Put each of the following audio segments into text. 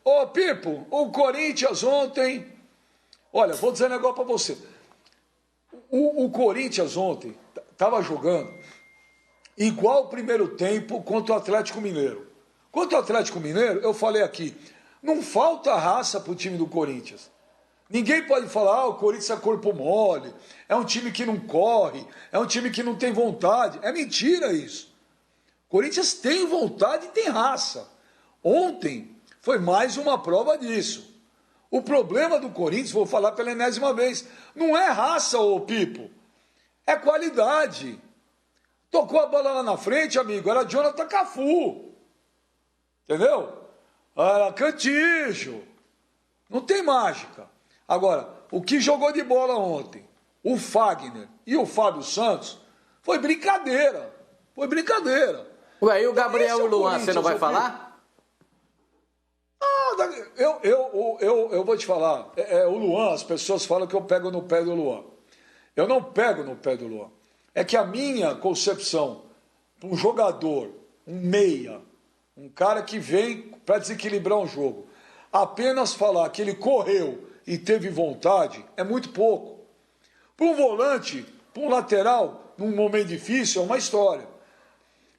Ô, Pipo, o Corinthians ontem... Olha, vou dizer um negócio pra você. O Corinthians ontem estava jogando igual o primeiro tempo contra o Atlético Mineiro. Contra o Atlético Mineiro, eu falei aqui, não falta raça pro time do Corinthians. Ninguém pode falar, o Corinthians é corpo mole, é um time que não corre, é um time que não tem vontade. É mentira isso. O Corinthians tem vontade e tem raça. Ontem foi mais uma prova disso. O problema do Corinthians, vou falar pela enésima vez, não é raça, ô Pipo, é qualidade. Tocou a bola lá na frente, amigo, era Jonathan Cafu. Entendeu? Era Cantígio. Não tem mágica. Agora, o que jogou de bola ontem, o Fagner e o Fábio Santos, foi brincadeira. Foi brincadeira. Ué, e o Gabriel e o Luan, você não vai falar? Eu vou te falar. O Luan, as pessoas falam que eu pego no pé do Luan. Eu não pego no pé do Luan. É que a minha concepção, um jogador, um meia, um cara que vem para desequilibrar um jogo, apenas falar que ele correu e teve vontade é muito pouco. Para um volante, para um lateral, num momento difícil, é uma história.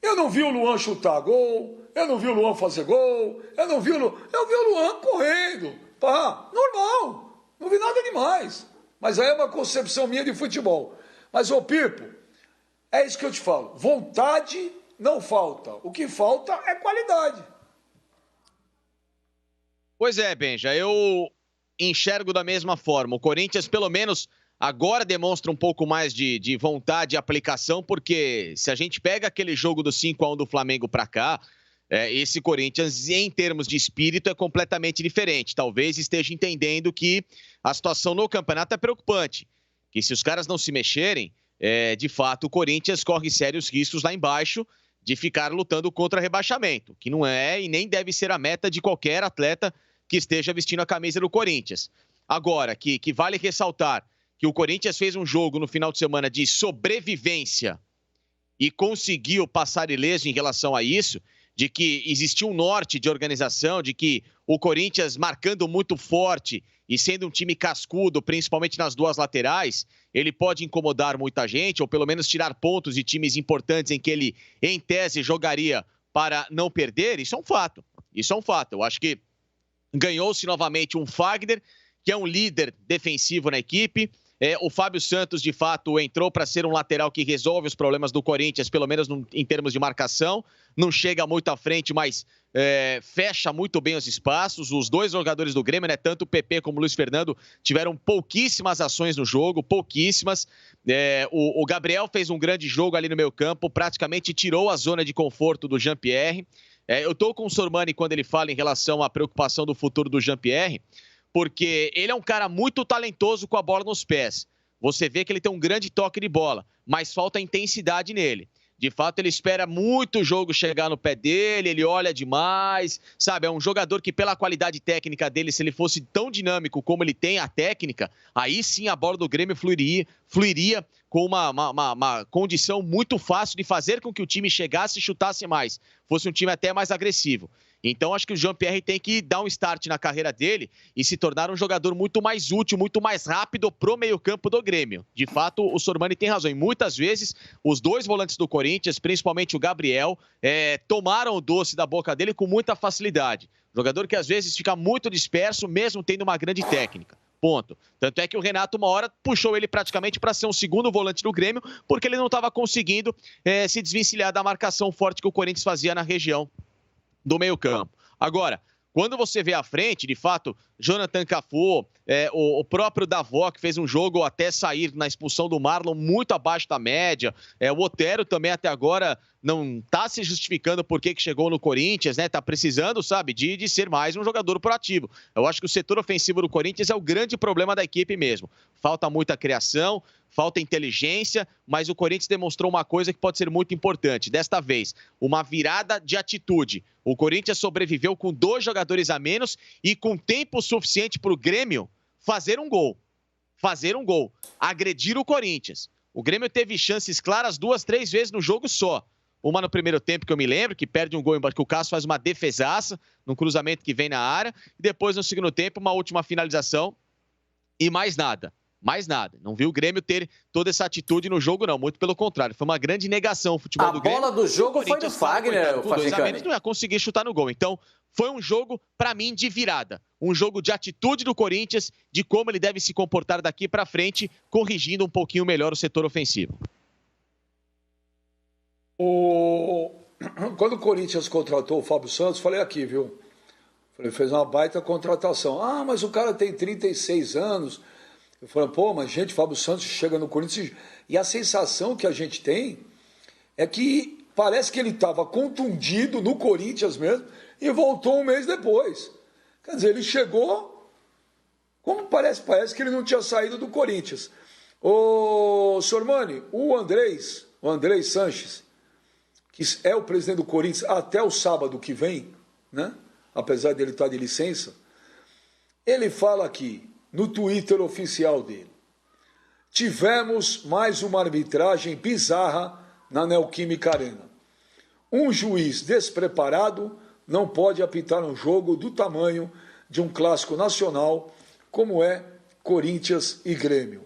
Eu não vi o Luan chutar gol, eu não vi o Luan fazer gol, eu vi o Luan correndo. Pá, normal, não vi nada demais. Mas aí é uma concepção minha de futebol. Mas, ô Pipo, é isso que eu te falo. Vontade não falta. O que falta é qualidade. Pois é, Benja, eu enxergo da mesma forma. O Corinthians, pelo menos, agora demonstra um pouco mais de vontade e aplicação, porque se a gente pega aquele jogo do 5-1 do Flamengo pra cá, esse Corinthians, em termos de espírito, é completamente diferente. Talvez esteja entendendo que a situação no campeonato é preocupante. Que se os caras não se mexerem, de fato, o Corinthians corre sérios riscos lá embaixo de ficar lutando contra rebaixamento, que não é e nem deve ser a meta de qualquer atleta que esteja vestindo a camisa do Corinthians. Agora, que vale ressaltar que o Corinthians fez um jogo no final de semana de sobrevivência e conseguiu passar ileso em relação a isso, de que existia um norte de organização, de que o Corinthians marcando muito forte e sendo um time cascudo, principalmente nas duas laterais, ele pode incomodar muita gente, ou pelo menos tirar pontos de times importantes em que ele, em tese, jogaria para não perder. Isso é um fato. Isso é um fato. Eu acho que ganhou-se novamente um Fagner, que é um líder defensivo na equipe. O Fábio Santos, de fato, entrou para ser um lateral que resolve os problemas do Corinthians, pelo menos em termos de marcação. Não chega muito à frente, mas fecha muito bem os espaços. Os dois jogadores do Grêmio, né, tanto o PP como o Luiz Fernando, tiveram pouquíssimas ações no jogo, pouquíssimas. O Gabriel fez um grande jogo ali no meio campo, praticamente tirou a zona de conforto do Jean-Pierre. Eu estou com o Sormani quando ele fala em relação à preocupação do futuro do Jean-Pierre, porque ele é um cara muito talentoso com a bola nos pés. Você vê que ele tem um grande toque de bola, mas falta intensidade nele. De fato, ele espera muito o jogo chegar no pé dele, ele olha demais, sabe? É um jogador que, pela qualidade técnica dele, se ele fosse tão dinâmico como ele tem a técnica, aí sim a bola do Grêmio fluiria com uma condição muito fácil de fazer com que o time chegasse e chutasse mais, fosse um time até mais agressivo. Então, acho que o Jean-Pierre tem que dar um start na carreira dele e se tornar um jogador muito mais útil, muito mais rápido pro meio-campo do Grêmio. De fato, o Sormani tem razão. E muitas vezes, os dois volantes do Corinthians, principalmente o Gabriel, tomaram o doce da boca dele com muita facilidade. Jogador que às vezes fica muito disperso, mesmo tendo uma grande técnica. Ponto. Tanto é que o Renato, uma hora, puxou ele praticamente para ser um segundo volante do Grêmio, porque ele não estava conseguindo se desvencilhar da marcação forte que o Corinthians fazia na região do meio-campo. Agora, quando você vê à frente, de fato, Jonathan Cafu, o próprio Davó, que fez um jogo até sair na expulsão do Marlon muito abaixo da média, o Otero também até agora não está se justificando por que chegou no Corinthians, né? Tá precisando, sabe, de ser mais um jogador proativo. Eu acho que o setor ofensivo do Corinthians é o grande problema da equipe mesmo. Falta muita criação, falta inteligência, mas o Corinthians demonstrou uma coisa que pode ser muito importante. Desta vez, uma virada de atitude. O Corinthians sobreviveu com 2 jogadores a menos e com tempo suficiente para o Grêmio fazer um gol. Agredir o Corinthians. O Grêmio teve chances claras 2, 3 vezes no jogo só. Uma no primeiro tempo, que eu me lembro, que perde um gol, que o Cássio faz uma defesaça, num cruzamento que vem na área. E depois, no segundo tempo, uma última finalização e mais nada. Mais nada. Não vi o Grêmio ter toda essa atitude no jogo, não. Muito pelo contrário. Foi uma grande negação o futebol do Grêmio. A bola do jogo foi do Fagner, o Fagner. Não ia conseguir chutar no gol. Então, foi um jogo, para mim, de virada. Um jogo de atitude do Corinthians, de como ele deve se comportar daqui para frente, corrigindo um pouquinho melhor o setor ofensivo. Quando o Corinthians contratou o Fábio Santos, falei aqui, viu? Falei, fez uma baita contratação. Ah, mas o cara tem 36 anos. Eu falei, pô, mas gente, Fábio Santos chega no Corinthians e a sensação que a gente tem é que parece que ele estava contundido no Corinthians mesmo e voltou um mês depois. Quer dizer, ele chegou, como parece que ele não tinha saído do Corinthians. Ô, Sormani, o Andrei Sanches, que é o presidente do Corinthians até o sábado que vem, né? Apesar dele estar de licença, ele fala aqui, no Twitter oficial dele: tivemos mais uma arbitragem bizarra na Neoquímica Arena. Um juiz despreparado não pode apitar um jogo do tamanho de um clássico nacional como é Corinthians e Grêmio.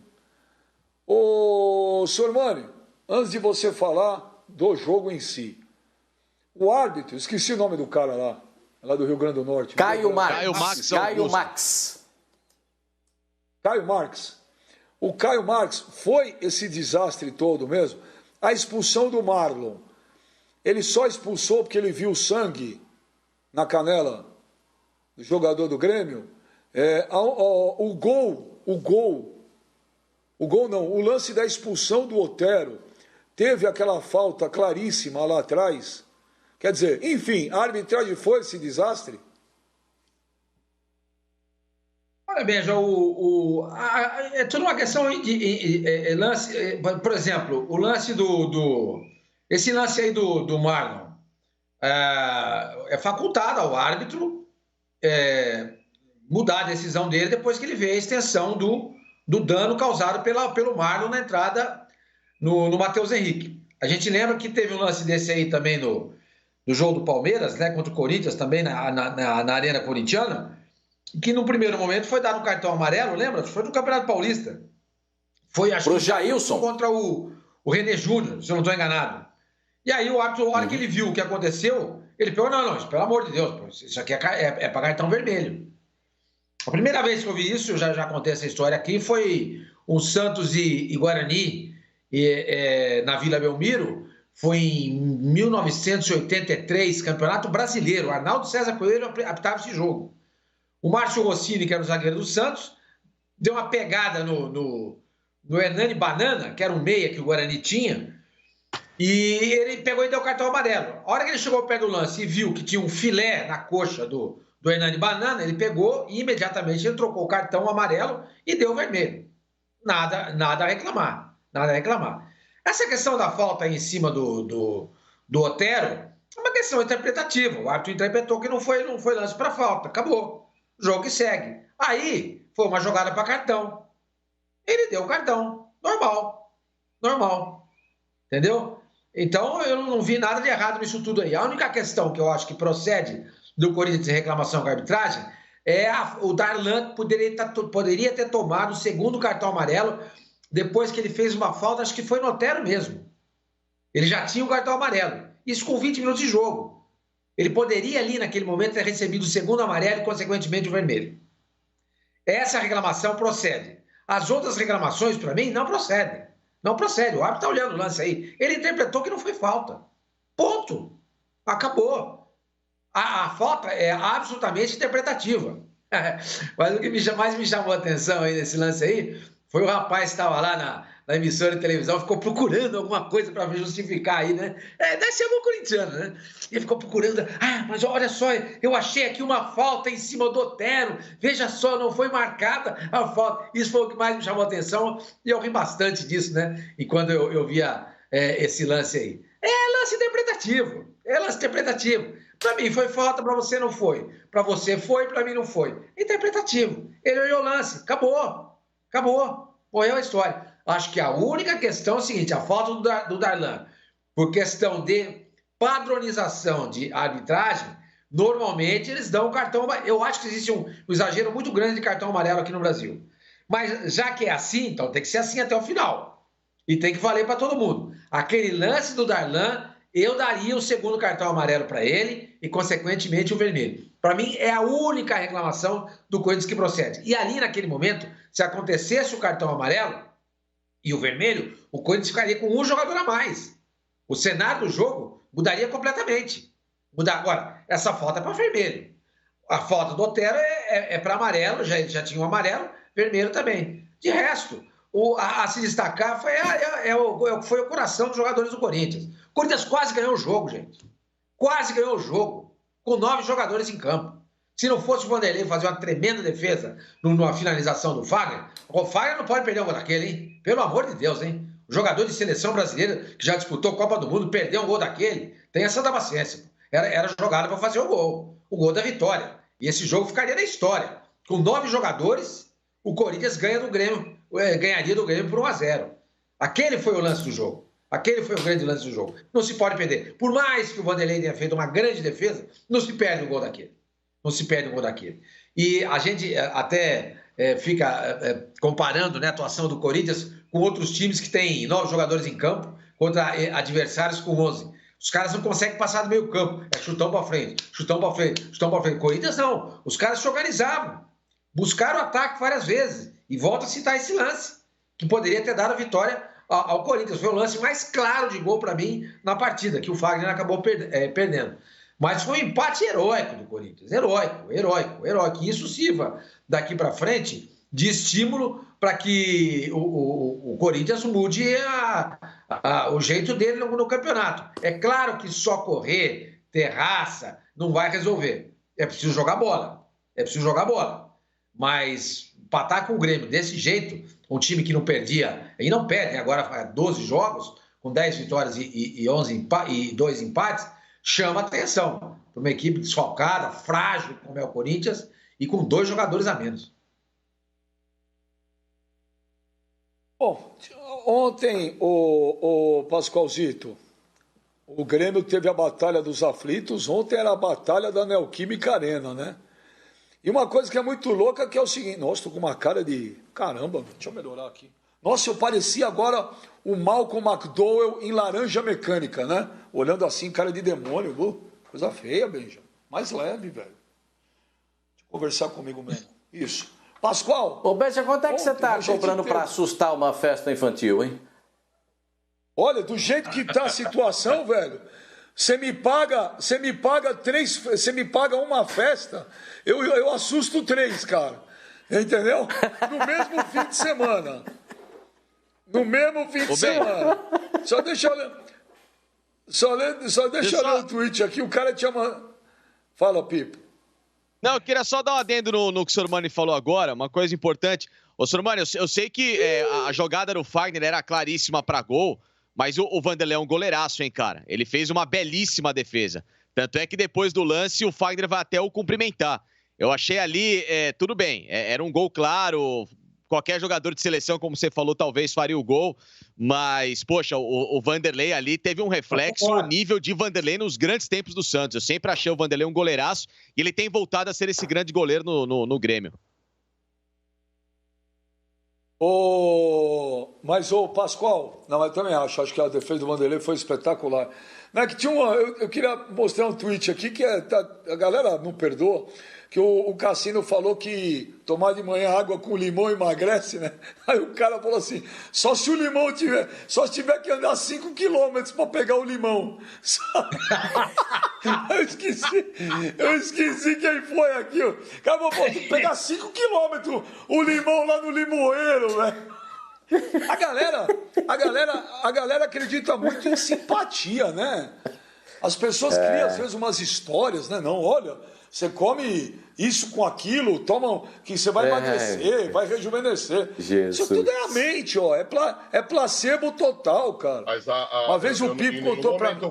Ô, Sormani, antes de você falar do jogo em si, o árbitro, esqueci o nome do cara lá do Rio Grande do Norte. Caio Marques. O Caio Marques foi esse desastre todo mesmo. A expulsão do Marlon, ele só expulsou porque ele viu sangue na canela do jogador do Grêmio. O lance da expulsão do Otero, teve aquela falta claríssima lá atrás. Quer dizer, enfim, a arbitragem foi esse desastre? Olha, Benja, é tudo uma questão de lance. Por exemplo, o lance esse lance aí do Marlon é facultado ao árbitro mudar a decisão dele depois que ele vê a extensão do dano causado pelo Marlon na entrada no Matheus Henrique. A gente lembra que teve um lance desse aí também no jogo do Palmeiras, né, contra o Corinthians, também na Arena Corintiana, que no primeiro momento foi dado um cartão amarelo, lembra? Foi no Campeonato Paulista. Foi, acho pro Jailson. Contra o René Júnior, se eu não estou enganado. E aí o árbitro, na hora que ele viu o que aconteceu, ele pegou, não, pelo amor de Deus, isso aqui é para cartão vermelho. A primeira vez que eu vi isso, eu já contei essa história aqui, foi um Santos e Guarani na Vila Belmiro. Foi em 1983, Campeonato Brasileiro. Arnaldo César Coelho apitava esse jogo. O Márcio Rossini, que era o zagueiro do Santos, deu uma pegada no Hernani Banana, que era um meia que o Guarani tinha, e ele pegou e deu o cartão amarelo. A hora que ele chegou perto do lance e viu que tinha um filé na coxa do Hernani Banana, ele pegou e imediatamente ele trocou o cartão amarelo e deu o vermelho. Nada a reclamar. Nada a reclamar. Essa questão da falta aí em cima do Otero é uma questão interpretativa. O árbitro interpretou que não foi lance para falta. Acabou. Jogo que segue. Aí foi uma jogada para cartão. Ele deu o cartão. Normal. Entendeu? Então eu não vi nada de errado nisso tudo aí. A única questão que eu acho que procede do Corinthians em reclamação com a arbitragem é o Darlan poderia ter tomado o segundo cartão amarelo depois que ele fez uma falta, acho que foi no Otero mesmo. Ele já tinha o cartão amarelo. Isso com 20 minutos de jogo. Ele poderia ali, naquele momento, ter recebido o segundo amarelo e, consequentemente, o vermelho. Essa reclamação procede. As outras reclamações, para mim, não procedem. Não procede. O árbitro está olhando o lance aí. Ele interpretou que não foi falta. Ponto. Acabou. A falta é absolutamente interpretativa. Mas o que mais me chamou a atenção aí nesse lance aí foi o rapaz que estava lá na emissora de televisão, ficou procurando alguma coisa para justificar aí, né? Deve ser algum corintiano, né? Ele ficou procurando, mas olha só, eu achei aqui uma falta em cima do Otero, veja só, não foi marcada a falta. Isso foi o que mais me chamou a atenção e eu ri bastante disso, né? E quando eu via esse lance aí. É lance interpretativo. Para mim foi falta, para você não foi. Para você foi, para mim não foi. Interpretativo. Ele olhou o lance, acabou. Morreu a história. Acho que a única questão é o seguinte, a falta do Darlan, por questão de padronização de arbitragem, normalmente eles dão o cartão amarelo. Eu acho que existe um exagero muito grande de cartão amarelo aqui no Brasil. Mas já que é assim, então tem que ser assim até o final. E tem que valer para todo mundo. Aquele lance do Darlan, eu daria o segundo cartão amarelo para ele e, consequentemente, o vermelho. Para mim, é a única reclamação do Corinthians que procede. E ali, naquele momento, se acontecesse o cartão amarelo e o vermelho, o Corinthians ficaria com um jogador a mais. O cenário do jogo mudaria completamente. Agora, essa falta é para vermelho. A falta do Otero é para amarelo, já tinha um amarelo, vermelho também. De resto, a se destacar foi o coração dos jogadores do Corinthians. O Corinthians quase ganhou o jogo, gente. Quase ganhou o jogo, com 9 jogadores em campo. Se não fosse o Vanderlei fazer uma tremenda defesa numa finalização do Fagner, o Fagner não pode perder um gol daquele, hein? Pelo amor de Deus, hein? O jogador de seleção brasileira, que já disputou a Copa do Mundo, perdeu um gol daquele, tenha santa paciência. Era jogada para fazer o gol da vitória. E esse jogo ficaria na história. Com 9 jogadores, o Corinthians ganharia do Grêmio por 1-0. Aquele foi o lance do jogo. Aquele foi o grande lance do jogo. Não se pode perder. Por mais que o Vanderlei tenha feito uma grande defesa, não se perde um gol daquele. Não se perde um gol daquele. E a gente até fica comparando, né, a atuação do Corinthians com outros times que têm 9 jogadores em campo contra adversários com 11. Os caras não conseguem passar do meio campo. É chutão para frente, chutão para frente, chutão para frente. Corinthians não. Os caras se organizavam. Buscaram o ataque várias vezes. E volto a citar esse lance, que poderia ter dado a vitória ao Corinthians. Foi o lance mais claro de gol para mim na partida, que o Fagner acabou perdendo. Mas foi um empate heróico do Corinthians. Heróico. E isso sirva daqui para frente de estímulo para que o Corinthians mude o jeito dele no campeonato. É claro que só correr, ter raça, não vai resolver. É preciso jogar bola. Mas empatar com o Grêmio desse jeito, um time que não perdia, e não perde, agora faz 12 jogos, com 10 vitórias e 2 empates, chama atenção para uma equipe desfalcada, frágil, como é o Corinthians, e com 2 jogadores a menos. Bom, ontem, o Pascoalzito, o Grêmio teve a Batalha dos Aflitos, ontem era a Batalha da Neoquímica Arena, né? E uma coisa que é muito louca que é o seguinte, nossa, tô com uma cara de... Caramba, deixa eu melhorar aqui. Nossa, eu parecia agora o Malcolm McDowell em Laranja Mecânica, né? Olhando assim, cara de demônio, coisa feia, Benja. Mais leve, velho. Deixa eu conversar comigo mesmo. Isso. Pascoal. Ô, Benja, quanto é que você tá cobrando para assustar uma festa infantil, hein? Olha, do jeito que tá a situação, velho, você me paga uma festa, eu assusto 3, cara. Entendeu? No mesmo fim de semana. Só deixa eu ler o tweet aqui, o cara te chama... Fala, Pipo. Não, eu queria só dar um adendo no que o Sormani falou agora, uma coisa importante. Ô, Sormani, eu sei que a jogada do Fagner era claríssima para gol, mas o Vanderlei é um goleiraço, hein, cara? Ele fez uma belíssima defesa. Tanto é que depois do lance, o Fagner vai até o cumprimentar. Eu achei ali, tudo bem, era um gol claro, qualquer jogador de seleção, como você falou, talvez faria o gol, mas, poxa, o Vanderlei ali teve um reflexo no nível de Vanderlei nos grandes tempos do Santos. Eu sempre achei o Vanderlei um goleiraço e ele tem voltado a ser esse grande goleiro no Grêmio. Mas, Pascoal, não, eu também acho que a defesa do Vanderlei foi espetacular. Não, que tinha eu queria mostrar um tweet aqui que a galera não perdoa, que o Cassino falou que tomar de manhã água com limão emagrece, né? Aí o cara falou assim, só se tiver que andar 5 quilômetros para pegar o limão. Eu esqueci quem foi aqui. Cara, tem que pegar 5 quilômetros o limão lá no limoeiro, velho. A galera acredita muito em simpatia, né? As pessoas criam, às vezes, umas histórias, né? Não, olha, você come isso com aquilo, toma que você vai emagrecer, vai rejuvenescer. Jesus. Isso tudo é a mente, ó. É placebo total, cara. Mas uma vez o Pipo contou pra mim.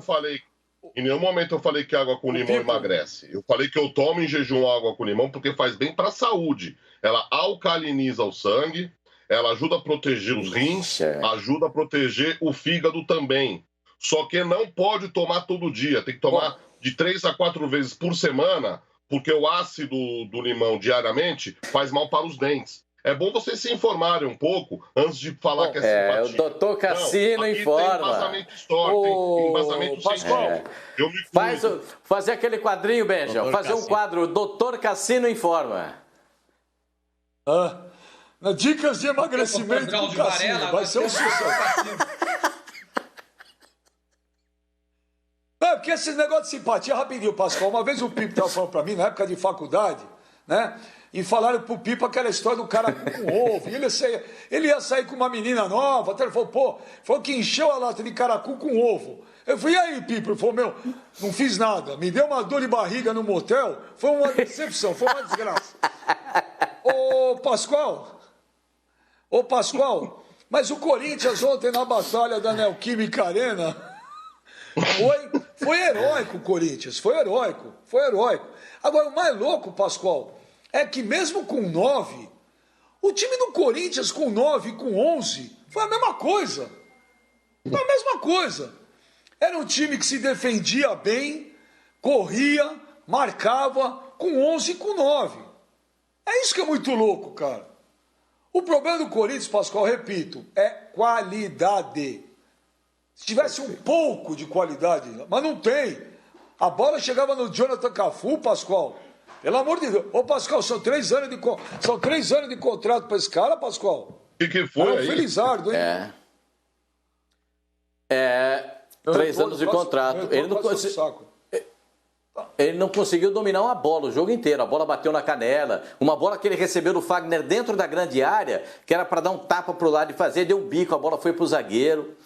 Em nenhum momento eu falei que água com limão emagrece. Eu falei que eu tomo em jejum água com limão porque faz bem para a saúde. Ela alcaliniza o sangue, ela ajuda a proteger os rins, ajuda a proteger o fígado também. Só que não pode tomar todo dia, tem que tomar de 3 a 4 vezes por semana, porque o ácido do limão diariamente faz mal para os dentes. É bom vocês se informarem um pouco antes de falar que é simpatia. O doutor Cassino informa. Tem embasamento histórico, tem embasamento científico. Eu me fazer aquele quadrinho, Benja. Fazer um quadro, doutor Cassino informa. Dicas de emagrecimento do Cassino. Vai ser um sucesso. Porque esses negócios de simpatia, rapidinho, Pascoal. Uma vez o Pipo estava falando para mim, na época de faculdade, né? E falaram pro Pipo aquela história do cara com ovo. Ele ia sair com uma menina nova. Até ele falou, falou que encheu a lata de caracu com ovo. Eu falei, e aí, Pipo? Ele falou, não fiz nada. Me deu uma dor de barriga no motel. Foi uma decepção, foi uma desgraça. Ô, Pascoal, mas o Corinthians ontem na batalha da Neoquímica Arena foi heróico o Corinthians, foi heróico. Agora, o mais louco, Pascoal, é que mesmo com 9, o time do Corinthians com 9 e com 11 foi a mesma coisa. Era um time que se defendia bem, corria, marcava com 11 e com 9. É isso que é muito louco, cara. O problema do Corinthians, Pascoal, repito, é qualidade. Se tivesse um pouco de qualidade, mas não tem. A bola chegava no Jonathan Cafu, Pascoal. Pelo amor de Deus. Ô, Pascoal, são 3 anos de contrato para esse cara, Pascoal. O que foi aí? Felizardo, hein? 3 anos de contrato. Ele não conseguiu dominar uma bola o jogo inteiro. A bola bateu na canela. Uma bola que ele recebeu do Fagner dentro da grande área, que era para dar um tapa pro lado e fazer, deu um bico, a bola foi pro zagueiro.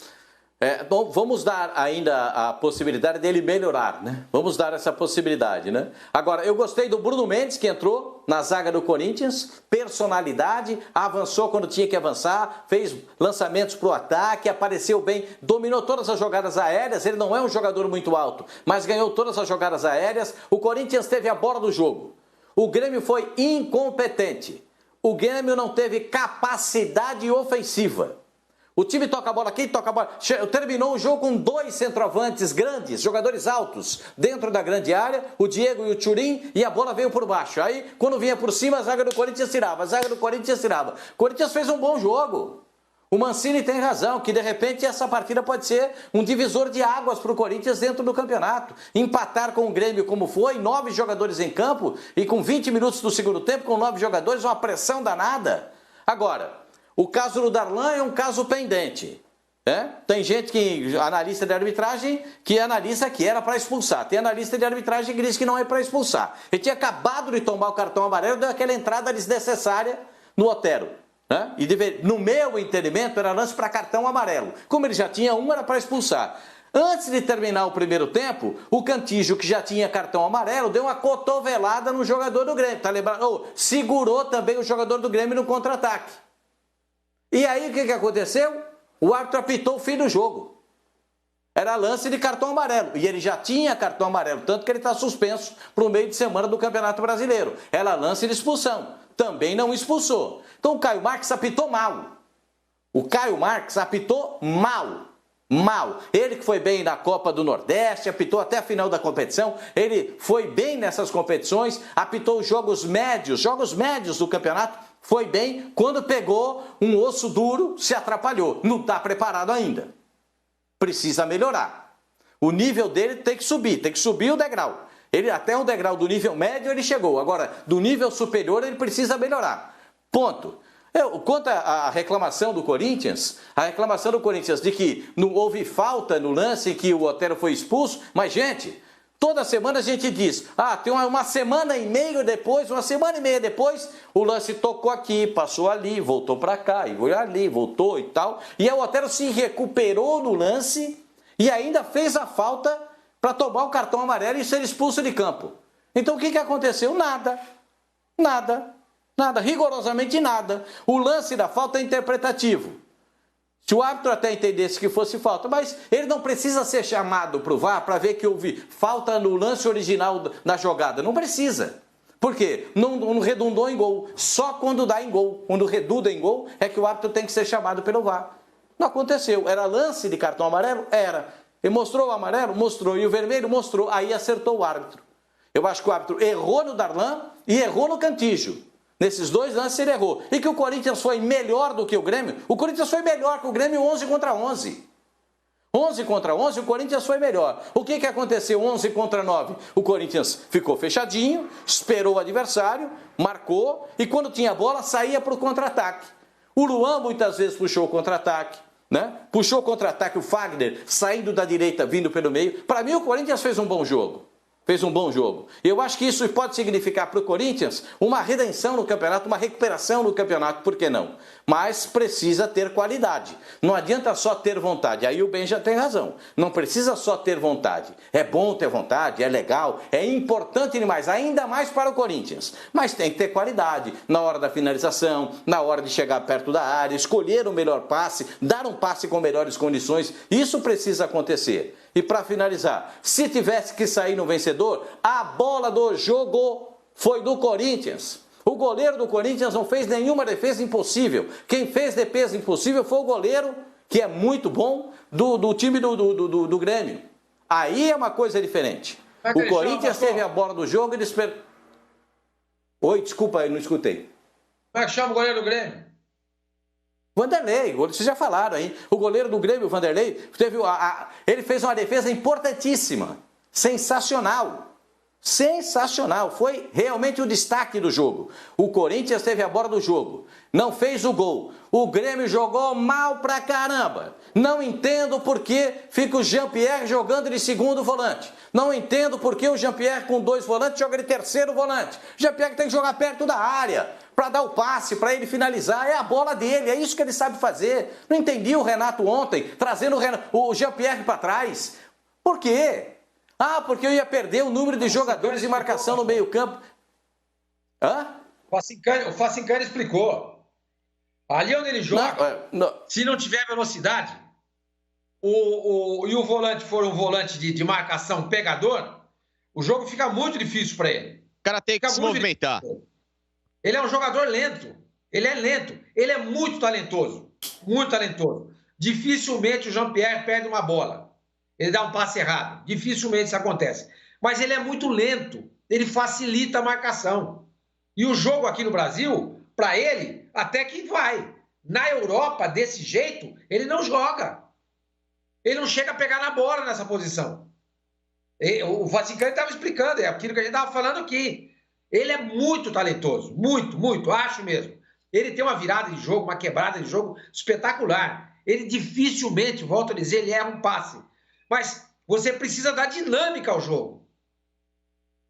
Bom, vamos dar ainda a possibilidade dele melhorar, né? Vamos dar essa possibilidade, né? Agora, eu gostei do Bruno Mendes, que entrou na zaga do Corinthians, personalidade, avançou quando tinha que avançar, fez lançamentos para o ataque, apareceu bem, dominou todas as jogadas aéreas. Ele não é um jogador muito alto, mas ganhou todas as jogadas aéreas. O Corinthians teve a bola do jogo. O Grêmio foi incompetente. O Grêmio não teve capacidade ofensiva. O time toca a bola aqui, toca a bola. Terminou o jogo com 2 centroavantes grandes, jogadores altos, dentro da grande área, o Diego e o Thurim, e a bola veio por baixo. Aí, quando vinha por cima, a zaga do Corinthians tirava, O Corinthians fez um bom jogo. O Mancini tem razão, que de repente essa partida pode ser um divisor de águas para o Corinthians dentro do campeonato. Empatar com o Grêmio como foi, 9 jogadores em campo, e com 20 minutos do segundo tempo, com 9 jogadores, uma pressão danada. Agora, o caso do Darlan é um caso pendente. Tem gente que, analista de arbitragem, que analisa que era para expulsar. Tem analista de arbitragem que diz que não é para expulsar. Ele tinha acabado de tomar o cartão amarelo, deu aquela entrada desnecessária no Otero. E no meu entendimento era lance para cartão amarelo. Como ele já tinha um, era para expulsar. Antes de terminar o primeiro tempo, o Cantígio, que já tinha cartão amarelo, deu uma cotovelada no jogador do Grêmio. Tá lembrando? Segurou também o jogador do Grêmio no contra-ataque. E aí o que aconteceu? O árbitro apitou o fim do jogo. Era lance de cartão amarelo. E ele já tinha cartão amarelo, tanto que ele está suspenso para o meio de semana do Campeonato Brasileiro. Era lance de expulsão. Também não expulsou. Então o Caio Marques apitou mal. Mal. Ele que foi bem na Copa do Nordeste, apitou até a final da competição, ele foi bem nessas competições, apitou os jogos médios do campeonato, foi bem. Quando pegou um osso duro, se atrapalhou. Não está preparado ainda. Precisa melhorar. O nível dele tem que subir o degrau. Ele até o degrau do nível médio ele chegou. Agora, do nível superior ele precisa melhorar. Ponto. Quanto à reclamação do Corinthians, de que não houve falta no lance em que o Otero foi expulso, mas, gente, toda semana a gente diz, tem uma semana e meia depois, o lance tocou aqui, passou ali, voltou para cá, e foi ali, voltou e tal. E aí o Otero se recuperou no lance e ainda fez a falta para tomar o cartão amarelo e ser expulso de campo. Então o que aconteceu? Nada, rigorosamente nada. O lance da falta é interpretativo. Se o árbitro até entendesse que fosse falta, mas ele não precisa ser chamado para o VAR para ver que houve falta no lance original na jogada. Não precisa. Por quê? Não redundou em gol. Só quando dá em gol, quando redunda em gol, é que o árbitro tem que ser chamado pelo VAR. Não aconteceu. Era lance de cartão amarelo? Era. Ele mostrou o amarelo? Mostrou. E o vermelho? Mostrou. Aí acertou o árbitro. Eu acho que o árbitro errou no Darlan e errou no Cantígio. Nesses 2 lances ele errou. E que o Corinthians foi melhor do que o Grêmio? O Corinthians foi melhor que o Grêmio 11 contra 11. 11 contra 11, o Corinthians foi melhor. O que aconteceu 11 contra 9? O Corinthians ficou fechadinho, esperou o adversário, marcou e quando tinha bola saía para o contra-ataque. O Luan muitas vezes puxou o contra-ataque, né? Puxou o contra-ataque, o Fagner saindo da direita, vindo pelo meio. Para mim o Corinthians fez um bom jogo. Fez um bom jogo. Eu acho que isso pode significar para o Corinthians uma redenção no campeonato, uma recuperação no campeonato, por que não? Mas precisa ter qualidade. Não adianta só ter vontade. Aí o Ben já tem razão. Não precisa só ter vontade. É bom ter vontade, é legal, é importante demais, ainda mais para o Corinthians. Mas tem que ter qualidade na hora da finalização, na hora de chegar perto da área, escolher o melhor passe, dar um passe com melhores condições. Isso precisa acontecer. E para finalizar, se tivesse que sair no vencedor, a bola do jogo foi do Corinthians. O goleiro do Corinthians não fez nenhuma defesa impossível. Quem fez defesa impossível foi o goleiro, que é muito bom, do time do Grêmio. Aí é uma coisa diferente. O Corinthians teve a bola do jogo e eles... Oi, desculpa, eu não escutei. Como é que chama o goleiro do Grêmio? Vanderlei, vocês já falaram aí. O goleiro do Grêmio, o Vanderlei, ele fez uma defesa importantíssima. Sensacional. Sensacional. Foi realmente o destaque do jogo. O Corinthians teve a bola do jogo. Não fez o gol. O Grêmio jogou mal pra caramba. Não entendo por que fica o Jean-Pierre jogando de segundo volante. Não entendo por que o Jean-Pierre com 2 volantes joga de terceiro volante. O Jean-Pierre tem que jogar perto da área para dar o passe, para ele finalizar. É a bola dele, é isso que ele sabe fazer. Não entendi o Renato ontem, trazendo o Jean-Pierre para trás. Por quê? Ah, porque eu ia perder o número de jogadores de marcação no meio-campo. Hã? O Facincani explicou. Ali onde ele joga, se não tiver velocidade, e o volante for um volante de marcação pegador, o jogo fica muito difícil para ele. O cara tem que se movimentar. Ele é um jogador lento. Ele é lento. Ele é muito talentoso. Muito talentoso. Dificilmente o Jean-Pierre perde uma bola. Ele dá um passe errado. Dificilmente isso acontece. Mas ele é muito lento. Ele facilita a marcação. E o jogo aqui no Brasil, para ele, até que vai. Na Europa, desse jeito, ele não joga. Ele não chega a pegar na bola nessa posição. O Facincani estava explicando, é aquilo que a gente estava falando aqui. Ele é muito talentoso, muito, muito, acho mesmo. Ele tem uma virada de jogo, uma quebrada de jogo espetacular. Ele dificilmente, volto a dizer, ele erra um passe. Mas você precisa dar dinâmica ao jogo.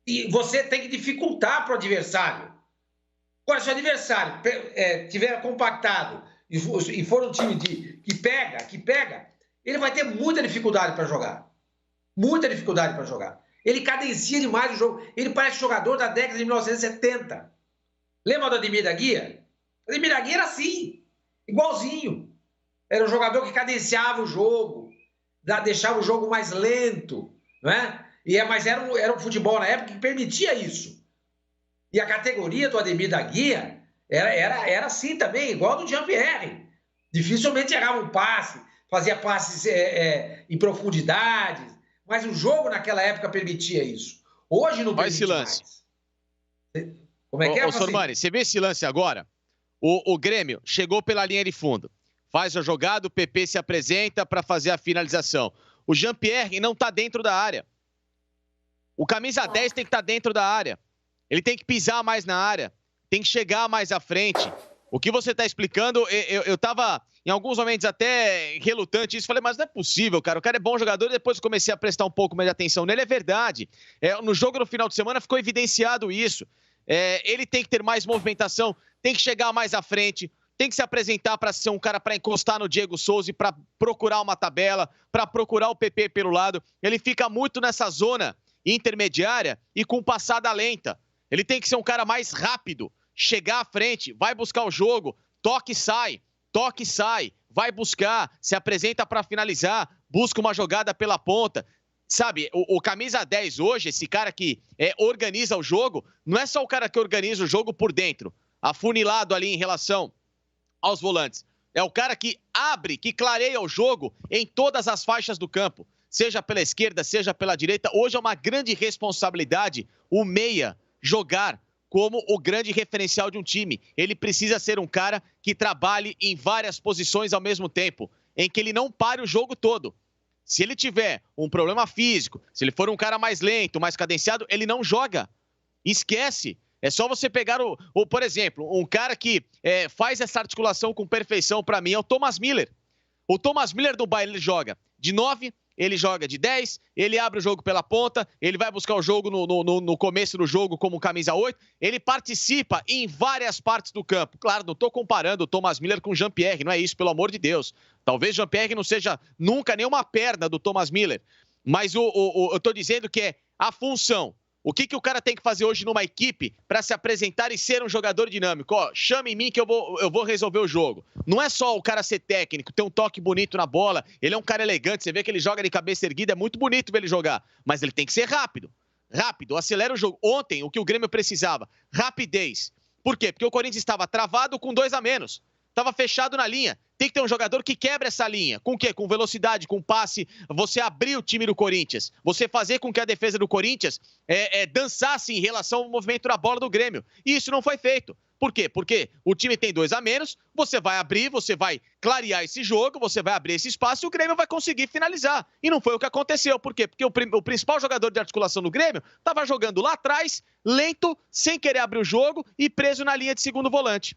E você tem que dificultar para o adversário. Agora, se o adversário tiver compactado e for um time que pega, ele vai ter muita dificuldade para jogar. Muita dificuldade para jogar. Ele cadencia demais o jogo. Ele parece jogador da década de 1970. Lembra do Ademir da Guia? O Ademir da Guia era assim, igualzinho. Era um jogador que cadenciava o jogo, deixava o jogo mais lento, não é? Mas era um futebol na época que permitia isso. E a categoria do Ademir da Guia era assim também, igual do Jean-Pierre. Dificilmente errava um passe, fazia passes em profundidade. Mas o jogo naquela época permitia isso. Hoje não permite mais. Como é que é, Ô, Sormani, você vê esse lance agora? O Grêmio chegou pela linha de fundo. Faz a jogada, o PP se apresenta para fazer a finalização. O Jean-Pierre não está dentro da área. O camisa 10 tem que estar dentro da área. Ele tem que pisar mais na área. Tem que chegar mais à frente. O que você está explicando, eu estava em alguns momentos até relutante isso. Falei, mas não é possível, cara. O cara é bom jogador e depois comecei a prestar um pouco mais de atenção nele. É verdade. No jogo no final de semana ficou evidenciado isso. Ele tem que ter mais movimentação, tem que chegar mais à frente, tem que se apresentar para ser um cara para encostar no Diego Souza e para procurar uma tabela, para procurar o PP pelo lado. Ele fica muito nessa zona intermediária e com passada lenta. Ele tem que ser um cara mais rápido, chegar à frente, vai buscar o jogo, toque e sai, vai buscar, se apresenta para finalizar, busca uma jogada pela ponta. Sabe, o camisa 10 hoje, esse cara que organiza o jogo, não é só o cara que organiza o jogo por dentro, afunilado ali em relação aos volantes. É o cara que abre, que clareia o jogo em todas as faixas do campo. seja pela esquerda, seja pela direita. Hoje é uma grande responsabilidade o meia jogar como o grande referencial de um time. Ele precisa ser um cara que trabalhe em várias posições ao mesmo tempo, em que ele não pare o jogo todo. Se ele tiver um problema físico, se ele for um cara mais lento, mais cadenciado, ele não joga. Esquece. É só você pegar por exemplo, um cara que faz essa articulação com perfeição para mim é o Thomas Miller. O Thomas Miller do Bayern, ele joga de 9, ele joga de 10, ele abre o jogo pela ponta, ele vai buscar o jogo no começo do jogo como camisa 8, ele participa em várias partes do campo. Claro, não estou comparando o Thomas Miller com o Jean-Pierre, não é isso, pelo amor de Deus. Talvez o Jean-Pierre não seja nunca nenhuma perna do Thomas Miller, mas eu estou dizendo que é a função. O que o cara tem que fazer hoje numa equipe para se apresentar e ser um jogador dinâmico? Ó, chame em mim que eu vou resolver o jogo. Não é só o cara ser técnico, ter um toque bonito na bola. Ele é um cara elegante, você vê que ele joga de cabeça erguida, é muito bonito ver ele jogar. Mas ele tem que ser rápido. Rápido, acelera o jogo. Ontem, o que o Grêmio precisava? Rapidez. Por quê? Porque o Corinthians estava travado com 2 a menos. Estava fechado na linha. Tem que ter um jogador que quebra essa linha. Com o quê? Com velocidade, com passe. Você abrir o time do Corinthians. Você fazer com que a defesa do Corinthians dançasse em relação ao movimento da bola do Grêmio. E isso não foi feito. Por quê? Porque o time tem 2 a menos, você vai abrir, você vai clarear esse jogo, você vai abrir esse espaço e o Grêmio vai conseguir finalizar. E não foi o que aconteceu. Por quê? Porque o principal jogador de articulação do Grêmio estava jogando lá atrás, lento, sem querer abrir o jogo e preso na linha de segundo volante.